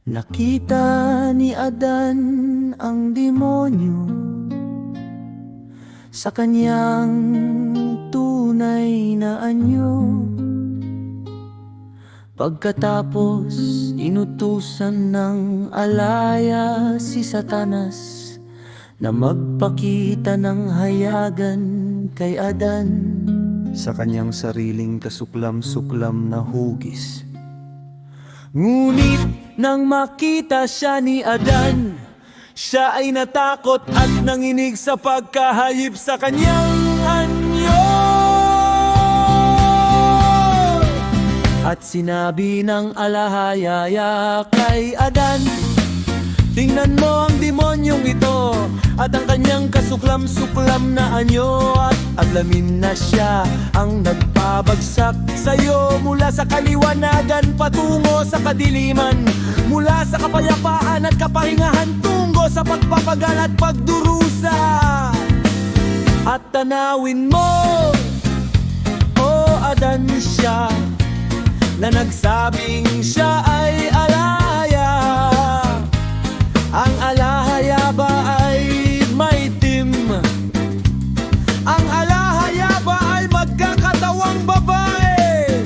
Nakita ni Adan ang demonyo sa kanyang tunay na anyo. Pagkatapos inutusan ng alaya si Satanas na magpakita ng hayagan kay Adan sa kanyang sariling kasuklam-suklam na hugis. Ngunit nang makita siya ni Adan, siya ay natakot at nanginig sa pagkahayip sa kanyang anyo. At sinabi ng alahayaya kay Adan, tingnan mo ang demonyong ito at ang kanyang kasuklam-suklam na anyo. At alamin na siya ang nagpabagsak sa'yo mula sa kaliwanagan patungo sa kadiliman, mula sa kapayapaan at kapahingahan tungo sa pagpapagal at pagdurusa. At tanawin mo, o Adan, siya na nagsabing siya ay alaya. Ang alahaya ba ay may itim? Ang alahaya ba ay magkakatawang babae?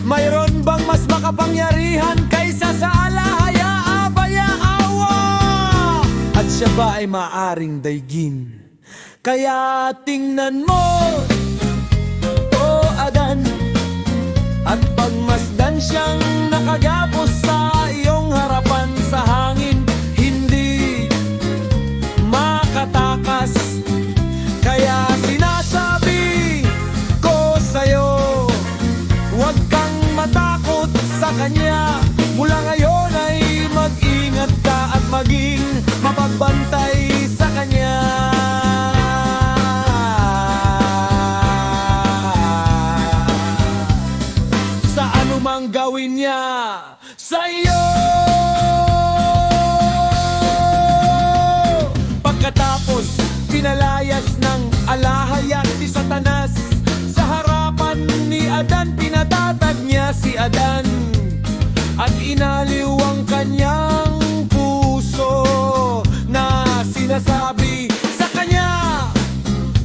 Mayroon bang mas makapangyarihan kaysa sa alahaya, abaya, awa? At siya ba ay maaring daigin? Kaya tingnan mo, o Adan, at pagmasdan siyang nakagapos sa iyong harapan sa hangin, hindi makatakas. Kaya sinasabi ko sa'yo, huwag kang matakot sa kanya. Mula ngayon ay mag-ingat ka at maging mapagbantay sa kanya. Sa anumang gawin niya sa'yo. Pagkatapos pinalayas ng alahaya si Satanas sa harapan ni Adan, pinatatag niya si Adan at inaliw ang kanyang puso na sinasabi sa kanya,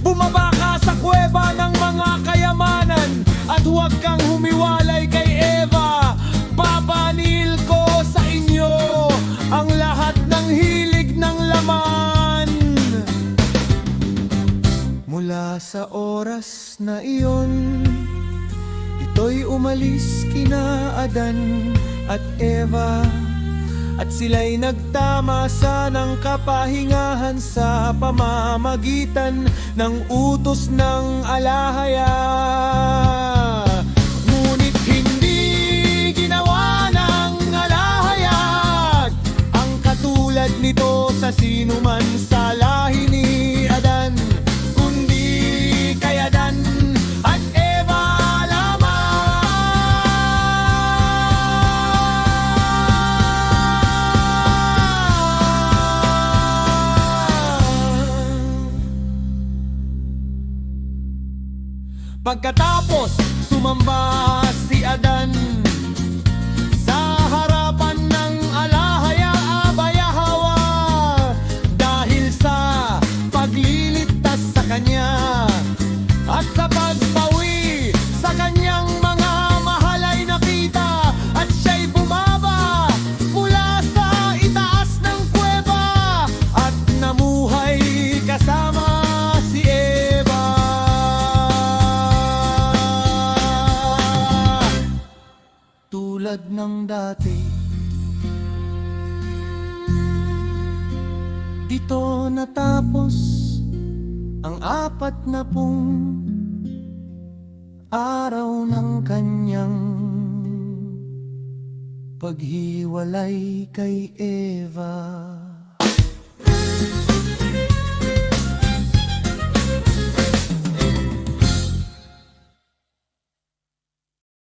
bumaba ka sa kuweba ng mga kayamanan at huwag kang humiwalay kay Eva. Papanil ko sa inyo ang lahat ng hilig ng laman. Mula sa oras na iyon, ito'y umalis kina Adan at Eva, at sila'y nagtamasa ng kapahingahan sa pamamagitan ng utos ng alahaya. Ngunit hindi ginawa ng alahayag ang katulad nito sa sinuman sa lahi ni Adan, kundi kay Adan at Eva lamang. Pagkatapos sumamba si Adan sa harapan ng alahaya, abaya, hawa, dahil sa paglilitas sa kanya at sa pagpawi sa kanyang mga mahal ay nakita, at siya'y bumaba mula sa itaas ng kuweba at namuhay kasama si Eva. Tulad ng dati, dito natapos ang 40 araw ng kanyang paghiwalay kay Eva.